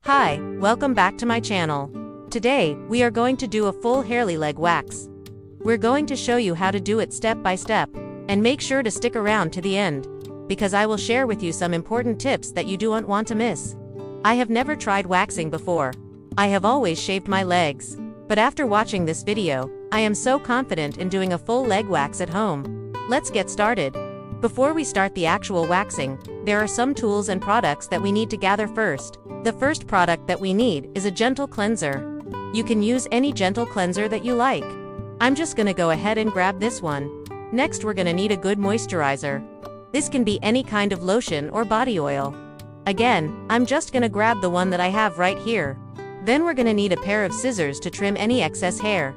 Hi, welcome back to my channel. Today, we are going to do a full hairy leg wax. We're going to show you how to do it step by step, and make sure to stick around to the end, because I will share with you some important tips that you don't want to miss. I have never tried waxing before. I have always shaved my legs, but after watching this video, I am so confident in doing a full leg wax at home. Let's get started. Before we start the actual waxing, there are some tools and products that we need to gather first. The first product that we need is a gentle cleanser. You can use any gentle cleanser that you like. I'm just gonna go ahead and grab this one. Next, we're gonna need a good moisturizer. This can be any kind of lotion or body oil. Again, I'm just gonna grab the one that I have right here. Then we're gonna need a pair of scissors to trim any excess hair.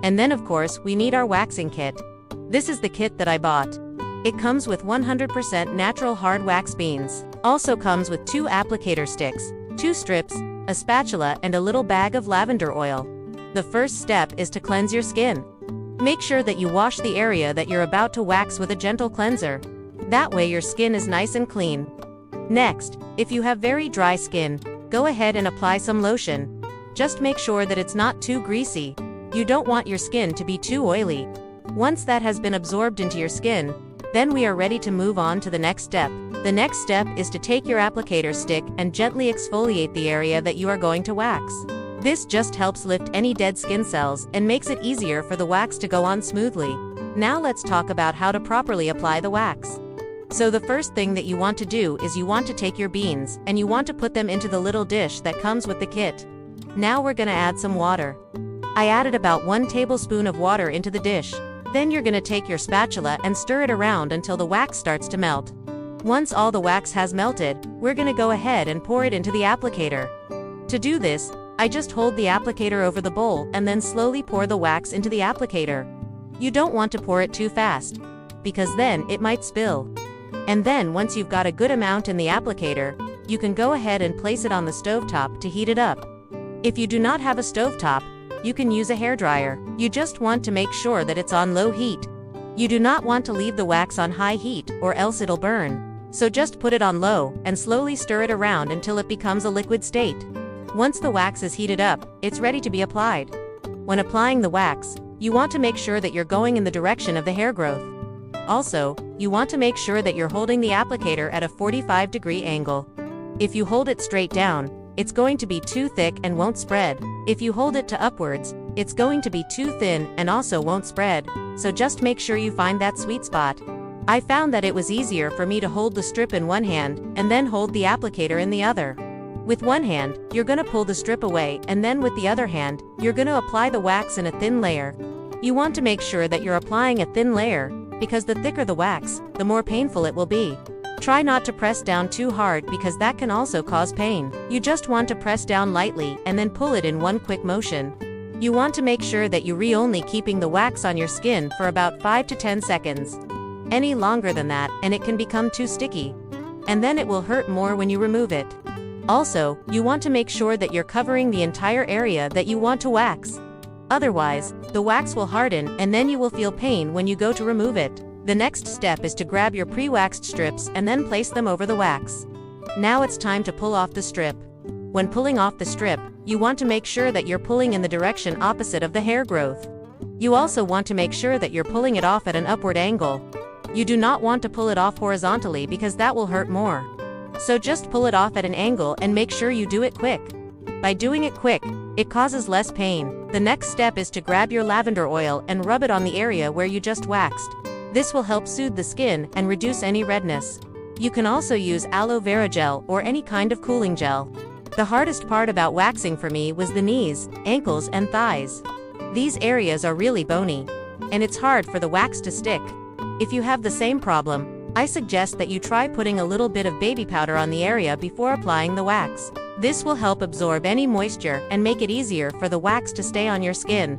And then of course, we need our waxing kit. This is the kit that I bought. It comes with 100% natural hard wax beans. Also comes with 2 applicator sticks, 2 strips, a spatula and a little bag of lavender oil. The first step is to cleanse your skin. Make sure that you wash the area that you're about to wax with a gentle cleanser. That way your skin is nice and clean. Next, if you have very dry skin, go ahead and apply some lotion. Just make sure that it's not too greasy. You don't want your skin to be too oily. Once that has been absorbed into your skin, then we are ready to move on to the next step. The next step is to take your applicator stick and gently exfoliate the area that you are going to wax. This just helps lift any dead skin cells and makes it easier for the wax to go on smoothly. Now let's talk about how to properly apply the wax. So the first thing that you want to do is you want to take your beans and you want to put them into the little dish that comes with the kit. Now we're gonna add some water. I added about 1 tablespoon of water into the dish. Then you're gonna take your spatula and stir it around until the wax starts to melt. Once all the wax has melted, we're gonna go ahead and pour it into the applicator. To do this, I just hold the applicator over the bowl and then slowly pour the wax into the applicator. You don't want to pour it too fast, because then it might spill. And then once you've got a good amount in the applicator, you can go ahead and place it on the stovetop to heat it up. If you do not have a stovetop, you can use a hairdryer. You just want to make sure that it's on low heat. You do not want to leave the wax on high heat or else it'll burn. So just put it on low and slowly stir it around until it becomes a liquid state. Once the wax is heated up, it's ready to be applied. When applying the wax, you want to make sure that you're going in the direction of the hair growth. Also, you want to make sure that you're holding the applicator at a 45-degree angle. If you hold it straight down, it's going to be too thick and won't spread. If you hold it to upwards, it's going to be too thin and also won't spread, so just make sure you find that sweet spot. I found that it was easier for me to hold the strip in one hand and then hold the applicator in the other. With one hand, you're gonna pull the strip away and then with the other hand, you're gonna apply the wax in a thin layer. You want to make sure that you're applying a thin layer, because the thicker the wax, the more painful it will be. Try not to press down too hard because that can also cause pain. You just want to press down lightly and then pull it in one quick motion. You want to make sure that you're only keeping the wax on your skin for about 5 to 10 seconds. Any longer than that and it can become too sticky. And then it will hurt more when you remove it. Also, you want to make sure that you're covering the entire area that you want to wax. Otherwise, the wax will harden and then you will feel pain when you go to remove it. The next step is to grab your pre-waxed strips and then place them over the wax. Now it's time to pull off the strip. When pulling off the strip, you want to make sure that you're pulling in the direction opposite of the hair growth. You also want to make sure that you're pulling it off at an upward angle. You do not want to pull it off horizontally because that will hurt more. So just pull it off at an angle and make sure you do it quick. By doing it quick, it causes less pain. The next step is to grab your lavender oil and rub it on the area where you just waxed. This will help soothe the skin and reduce any redness. You can also use aloe vera gel or any kind of cooling gel. The hardest part about waxing for me was the knees, ankles and thighs. These areas are really bony, and it's hard for the wax to stick. If you have the same problem, I suggest that you try putting a little bit of baby powder on the area before applying the wax. This will help absorb any moisture and make it easier for the wax to stay on your skin.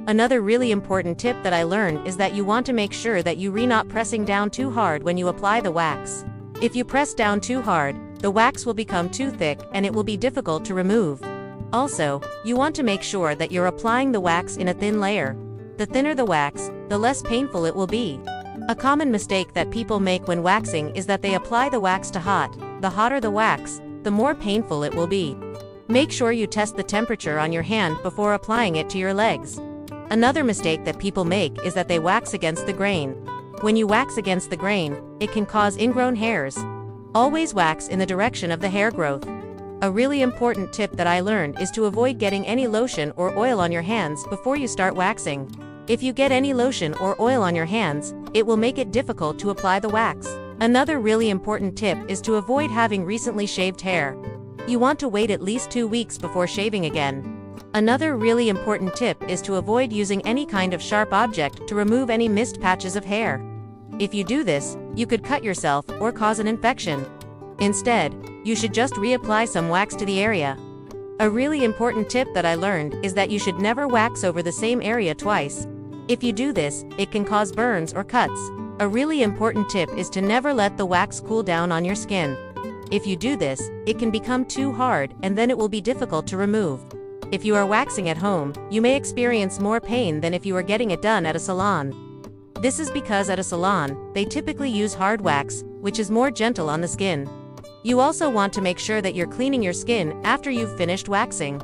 Another really important tip that I learned is that you want to make sure that you're not pressing down too hard when you apply the wax. If you press down too hard, the wax will become too thick and it will be difficult to remove. Also, you want to make sure that you're applying the wax in a thin layer. The thinner the wax, the less painful it will be. A common mistake that people make when waxing is that they apply the wax too hot. The hotter the wax, the more painful it will be. Make sure you test the temperature on your hand before applying it to your legs. Another mistake that people make is that they wax against the grain. When you wax against the grain, it can cause ingrown hairs. Always wax in the direction of the hair growth. A really important tip that I learned is to avoid getting any lotion or oil on your hands before you start waxing. If you get any lotion or oil on your hands, it will make it difficult to apply the wax. Another really important tip is to avoid having recently shaved hair. You want to wait at least 2 weeks before shaving again. Another really important tip is to avoid using any kind of sharp object to remove any missed patches of hair. If you do this, you could cut yourself or cause an infection. Instead, you should just reapply some wax to the area. A really important tip that I learned is that you should never wax over the same area twice. If you do this, it can cause burns or cuts. A really important tip is to never let the wax cool down on your skin. If you do this, it can become too hard and then it will be difficult to remove. If you are waxing at home, you may experience more pain than if you are getting it done at a salon. This is because at a salon, they typically use hard wax, which is more gentle on the skin. You also want to make sure that you're cleaning your skin after you've finished waxing.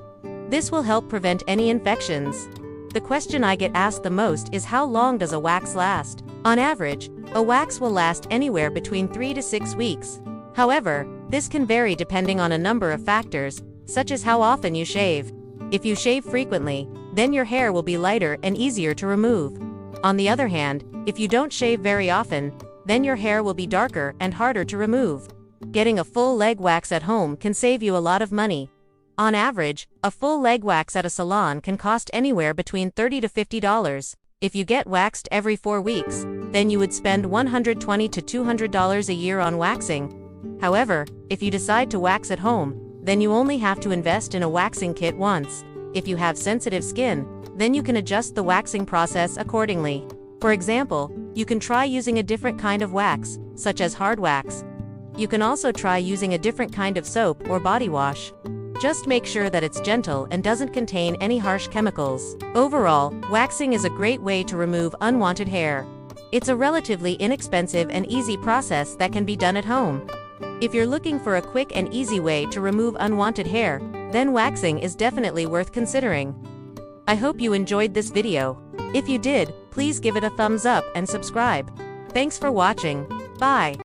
This will help prevent any infections. The question I get asked the most is how long does a wax last? On average, a wax will last anywhere between 3 to 6 weeks. However, this can vary depending on a number of factors, such as how often you shave. If you shave frequently, then your hair will be lighter and easier to remove. On the other hand, if you don't shave very often, then your hair will be darker and harder to remove. Getting a full leg wax at home can save you a lot of money. On average, a full leg wax at a salon can cost anywhere between $30 to $50. If you get waxed every 4 weeks, then you would spend $120 to $200 a year on waxing. However, if you decide to wax at home, then you only have to invest in a waxing kit once. If you have sensitive skin, then you can adjust the waxing process accordingly. For example, you can try using a different kind of wax, such as hard wax. You can also try using a different kind of soap or body wash. Just make sure that it's gentle and doesn't contain any harsh chemicals. Overall, waxing is a great way to remove unwanted hair. It's a relatively inexpensive and easy process that can be done at home. If you're looking for a quick and easy way to remove unwanted hair, then waxing is definitely worth considering. I hope you enjoyed this video. If you did, please give it a thumbs up and subscribe. Thanks for watching. Bye.